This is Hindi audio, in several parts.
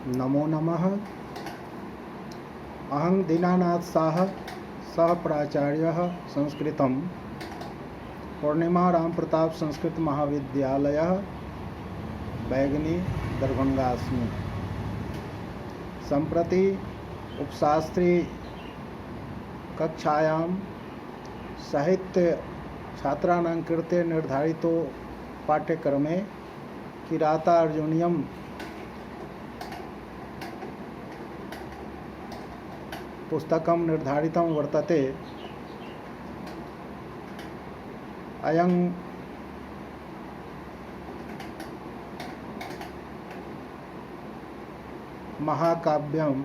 नमो नमः। अहं दीनानाथ साह सह प्राचार्यः संस्कृतं पूर्णिमा राम प्रताप संस्कृत महाविद्यालयः बैगनी दरभंगा अस्मि। सम्प्रति उपशास्त्री कक्षायां साहित्य छात्राणां कृते निर्धारितो पाठ्यक्रमे किरातार्जुनीयं पुस्तकं निर्धारितं वर्तते। अयं महाकाव्यं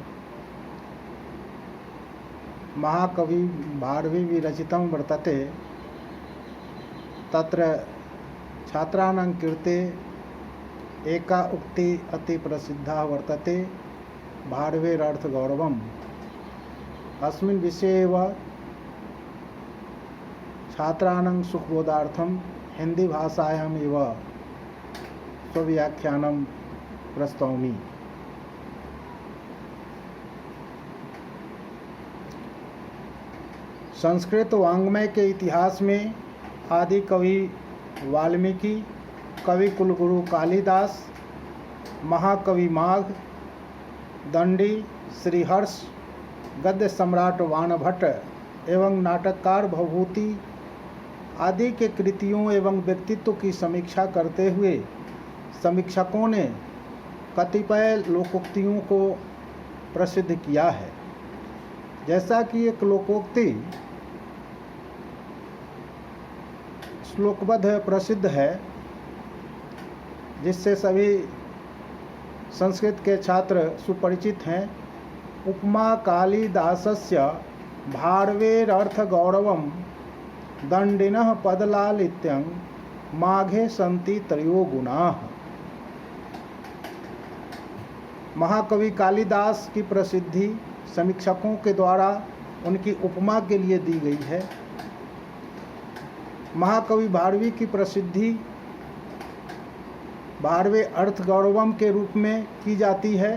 महाकवि भारवी विरचितं वर्तते। तत्र छात्राणां कृते एका उक्ति अति प्रसिद्धा वर्तते, भारवेरर्थगौरवम्। अस्मिन् विषये एव छात्राणां सुखबोधार्थं हिंदी भाषायाम् एव स्वव्याख्यानं प्रस्तौमि। संस्कृत वाङ्मय के इतिहास में आदि कवि वाल्मीकि, कवि कुलगुरु कालिदास, महाकवि माघ, दंडी, श्रीहर्ष, गद्य सम्राट वाणभट्ट एवं नाटककार भवभूति आदि के कृतियों एवं व्यक्तित्व की समीक्षा करते हुए समीक्षकों ने कतिपय लोकोक्तियों को प्रसिद्ध किया है। जैसा कि एक लोकोक्ति श्लोकबद्ध प्रसिद्ध है, जिससे सभी संस्कृत के छात्र सुपरिचित हैं। उपमा कालिदासस्य भारवेरर्थगौरवं दंडिनः पदलालित्यं माघे सन्ति त्रयो गुणाः। महाकवि कालिदास की प्रसिद्धि समीक्षकों के द्वारा उनकी उपमा के लिए दी गई है। महाकवि भारवी की प्रसिद्धि भारवे अर्थ गौरवम के रूप में की जाती है,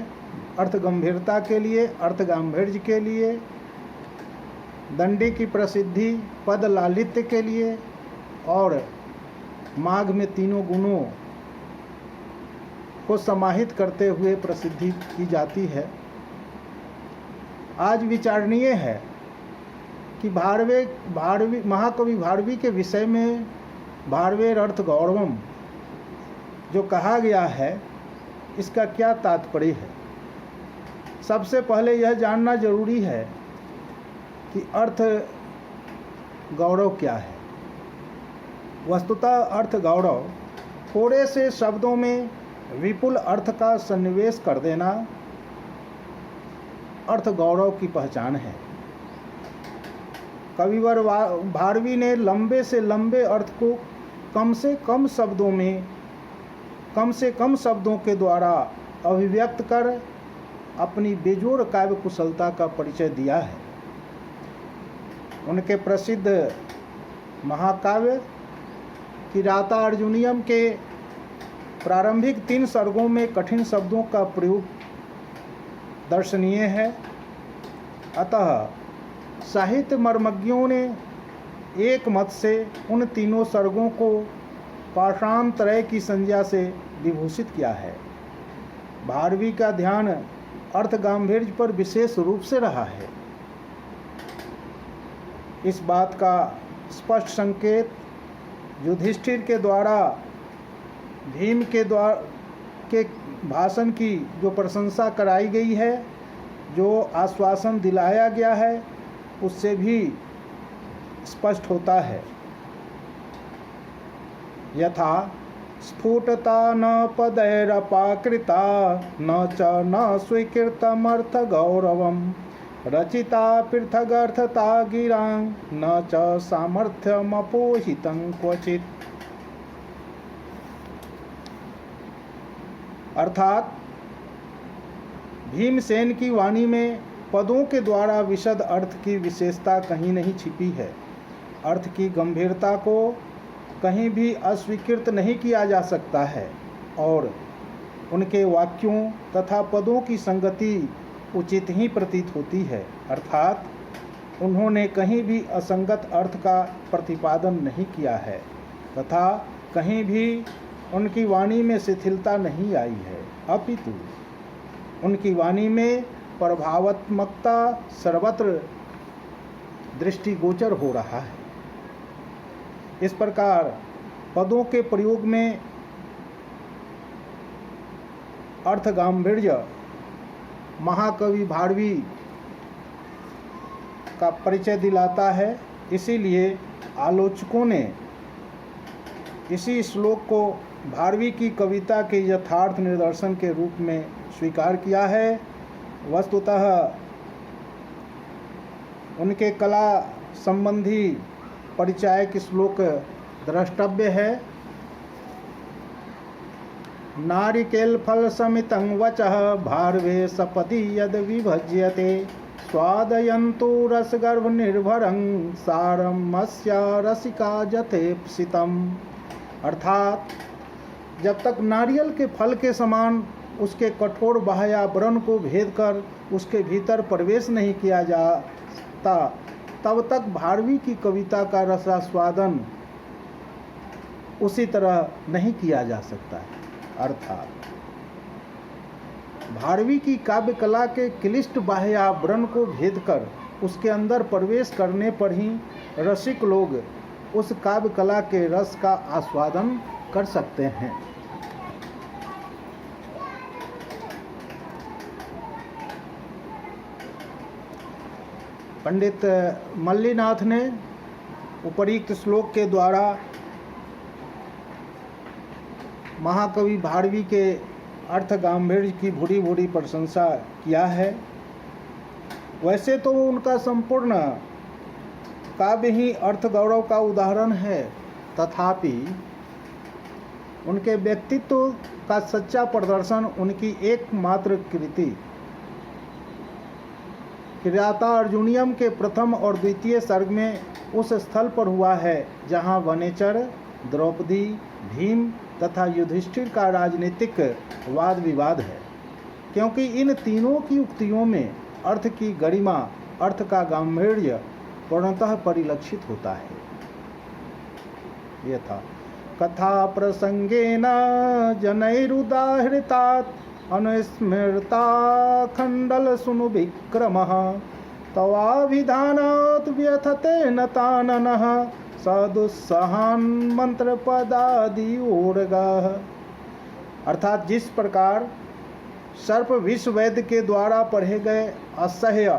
अर्थ गंभीरता के लिए, अर्थ गांभीर्य के लिए। दंडी की प्रसिद्धि पद लालित्य के लिए और माघ में तीनों गुणों को समाहित करते हुए प्रसिद्धि की जाती है। आज विचारणीय है कि महाकवि भारवी के विषय में भारवेर अर्थ गौरवम जो कहा गया है, इसका क्या तात्पर्य है। सबसे पहले यह जानना जरूरी है कि अर्थ गौरव क्या है। वस्तुतः अर्थ गौरव थोड़े से शब्दों में विपुल अर्थ का सन्निवेश कर देना अर्थ गौरव की पहचान है। कविवर भारवी ने लंबे से लंबे अर्थ को कम से कम शब्दों के द्वारा अभिव्यक्त कर अपनी बेजोड़ काव्य कुशलता का परिचय दिया है। उनके प्रसिद्ध महाकाव्य किरातार्जुनीयम के प्रारंभिक 3 सर्गों में कठिन शब्दों का प्रयोग दर्शनीय है। अतः साहित्य मर्मज्ञों ने एक मत से उन तीनों सर्गों को पाषाणत्रय की संज्ञा से विभूषित किया है। भारवी का ध्यान अर्थ गांभीर्य पर विशेष रूप से रहा है। इस बात का स्पष्ट संकेत युधिष्ठिर के द्वारा भीम के भाषण की जो प्रशंसा कराई गई है, जो आश्वासन दिलाया गया है, उससे भी स्पष्ट होता है। यथा स्फुटता न पदैरपाकृता न च न स्वीकृतमर्थ गौरवम रचिता पृथगर्थता गिरां न च सामर्थ्यमपोहितं क्वचित्। अर्थात भीमसेन की वाणी में पदों के द्वारा विशद अर्थ की विशेषता कहीं नहीं छिपी है। अर्थ की गंभीरता को कहीं भी अस्वीकृत नहीं किया जा सकता है और उनके वाक्यों तथा पदों की संगति उचित ही प्रतीत होती है, अर्थात उन्होंने कहीं भी असंगत अर्थ का प्रतिपादन नहीं किया है तथा कहीं भी उनकी वाणी में शिथिलता नहीं आई है, अपितु उनकी वाणी में प्रभावात्मकता सर्वत्र दृष्टिगोचर हो रहा है। इस प्रकार पदों के प्रयोग में अर्थ गांभीर्य महाकवि भारवी का परिचय दिलाता है। इसीलिए आलोचकों ने इसी श्लोक को भारवी की कविता के यथार्थ निदर्शन के रूप में स्वीकार किया है। वस्तुतः उनके कला संबंधी परिचायक श्लोक द्रष्टव्य है। नारिकेल फल समितं वचः भारवे सपदि यद विभज्यते स्वादयन्तु रसगर्भ निर्भरं सारम अस्या रसिका जथेप्सितम्। अर्थात जब तक नारियल के फल के समान उसके कठोर बाह्यावरण को भेद कर उसके भीतर प्रवेश नहीं किया जाता, तब तक भारवी की कविता का रसास्वादन उसी तरह नहीं किया जा सकता है। अर्थात भारवी की काव्य कला के क्लिष्ट बाह्यावरण को भेद कर उसके अंदर प्रवेश करने पर ही रसिक लोग उस काव्य कला के रस का आस्वादन कर सकते हैं। पंडित मल्लीनाथ ने उपरोक्त श्लोक के द्वारा महाकवि भारवी के अर्थ गांभीर्य की भूरी भूरी प्रशंसा किया है। वैसे तो उनका संपूर्ण काव्य ही अर्थ गौरव का उदाहरण है, तथापि उनके व्यक्तित्व का सच्चा प्रदर्शन उनकी एकमात्र कृति किराता अर्जुनियम के प्रथम और द्वितीय सर्ग में उस स्थल पर हुआ है जहाँ वनेचर, द्रौपदी, भीम तथा युधिष्ठिर का राजनीतिक वाद विवाद है, क्योंकि इन तीनों की उक्तियों में अर्थ की गरिमा, अर्थ का गांभीर्य पूर्णतः परिलक्षित होता है। यथा कथा प्रसंगेन जनैरुदाहृतात् अनुस्मृता खंडल सुनु विक्रमः तवाभिधानात् व्यथते न ताननः सदुस्सहान मंत्र पदादि ओरगः। अर्थात जिस प्रकार सर्प विष वैद्य के द्वारा पढ़े गए असह्य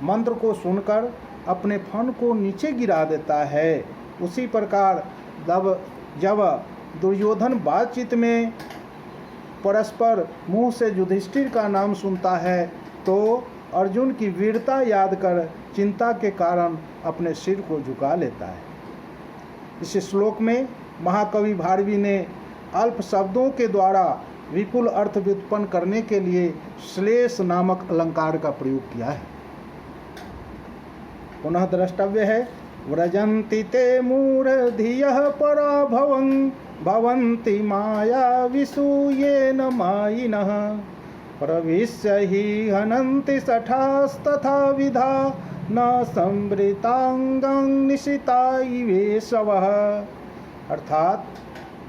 मंत्र को सुनकर अपने फन को नीचे गिरा देता है, उसी प्रकार जब दुर्योधन बातचीत में परस्पर मुंह से युधिष्ठिर का नाम सुनता है तो अर्जुन की वीरता याद कर चिंता के कारण अपने सिर को झुका लेता है। इस श्लोक में महाकवि भारवी ने अल्प शब्दों के द्वारा विपुल अर्थ व्युत्पन्न करने के लिए श्लेष नामक अलंकार का प्रयोग किया है। पुनः द्रष्टव्य है व्रजन्ति ते मूढ़धियः पराभवं भवन्ति माया विसूयेन मायिनः प्रविश्य हि हनन्ति शठास्तथा विधा न संवृतांगं निशिता इवे शवः। अर्थात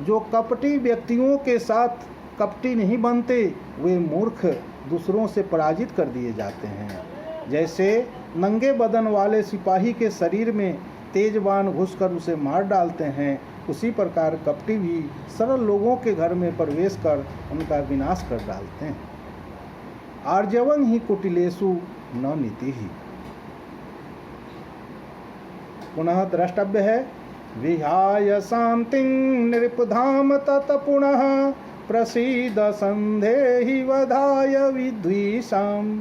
जो कपटी व्यक्तियों के साथ कपटी नहीं बनते वे मूर्ख दूसरों से पराजित कर दिए जाते हैं। जैसे नंगे बदन वाले सिपाही के शरीर में तेज बाण घुसकर उसे मार डालते हैं, उसी प्रकार कपटी भी सरल लोगों के घर में प्रवेश कर उनका विनाश कर डालते हैं। आर्जवं ही कुटिलेषु न नीति ही। पुनः द्रष्टव्य है विहाय शांतिं नृपधाम तत पुनः प्रसीद संदेहि वधाय विद्विषाम्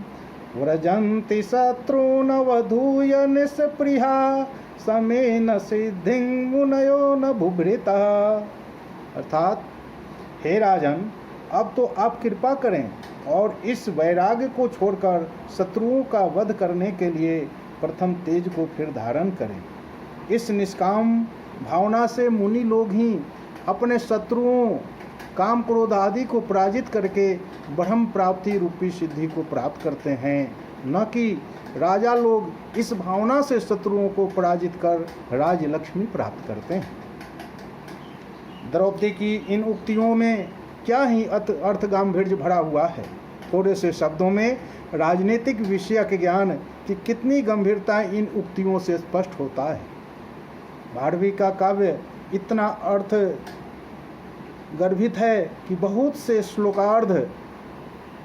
व्रजन्ति शत्रून् वधूय निष्पृहा समेन सिद्धिं मुनयो न बुभृतः। अर्थात हे राजन, अब तो आप कृपा करें और इस वैराग्य को छोड़कर शत्रुओं का वध करने के लिए प्रथम तेज को फिर धारण करें। इस निष्काम भावना से मुनि लोग ही अपने शत्रुओं काम क्रोध आदि को पराजित करके ब्रह्म प्राप्ति रूपी सिद्धि को प्राप्त करते हैं, न कि राजा लोग इस भावना से शत्रुओं को पराजित कर राज लक्ष्मी प्राप्त करते हैं। द्रौपदी की इन उक्तियों में क्या ही अर्थ गांभीर्य भरा हुआ है। थोड़े से शब्दों में राजनीतिक विषयक ज्ञान की कितनी गंभीरता इन उक्तियों से स्पष्ट होता है। भारवी का काव्य इतना अर्थ गर्भित है कि बहुत से श्लोकार्ध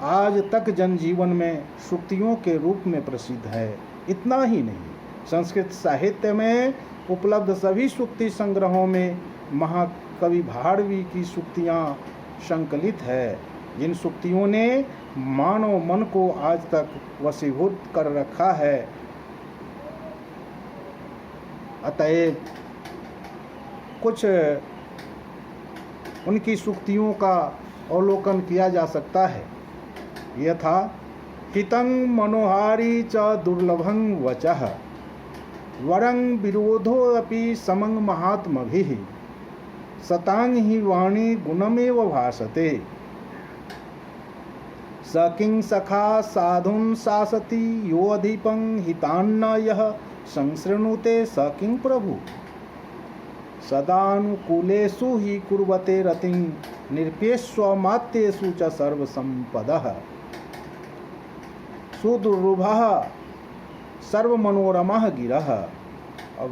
आज तक जनजीवन में सूक्तियों के रूप में प्रसिद्ध है। इतना ही नहीं, संस्कृत साहित्य में उपलब्ध सभी सूक्ति संग्रहों में महाकवि भारवी की सूक्तियाँ संकलित है, जिन सूक्तियों ने मानव मन को आज तक वशीभूत कर रखा है। अतएव कुछ उनकी सूक्तियों का अवलोकन किया जा सकता है। यथा हितं मनोहारी च दुर्लभं वचः वरं विरोधोऽपि समं महात्मभिः सतां हि वाणी गुणमेव भासते स किं सखा साधुं शासति यो अधिपं हितान्न यः संशृणुते स किं प्रभु सदानुकूलेषु हि कुर्वते रतिं निरपेष्वमात्येषु च सर्वसम्पदः सुदुर्लभः सर्वमनोरमः गिरः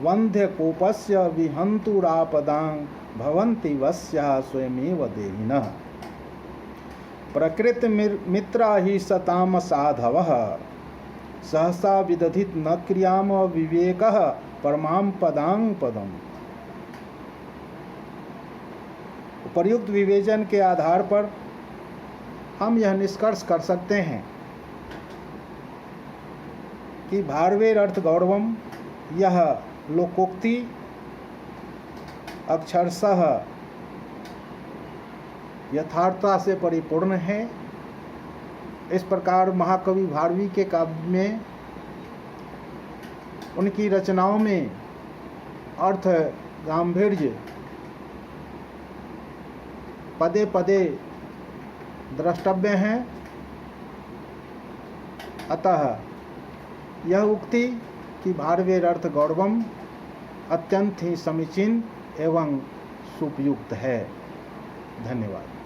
वन्ध्यकोपस्य विहन्तुरापदां भवन्ति वस्याः स्वयमेव देहिनः प्रकृतिमित्रा हि सताम साधवः सहसा विदधित न क्रियाम विवेकः परमां पदां पदम्। उपर्युक्त विवेचन के आधार पर हम यह निष्कर्ष कर सकते हैं कि भारवेर अर्थ गौरवम यह लोकोक्ति अक्षरशः यथार्थता से परिपूर्ण है। इस प्रकार महाकवि भारवी के काव्य में उनकी रचनाओं में अर्थ गांभीर्य पदे पदे द्रष्टव्य हैं। अतः यह उक्ति कि भारवेर अर्थ गौरवम अत्यंत ही समीचीन एवं सुपयुक्त है। धन्यवाद।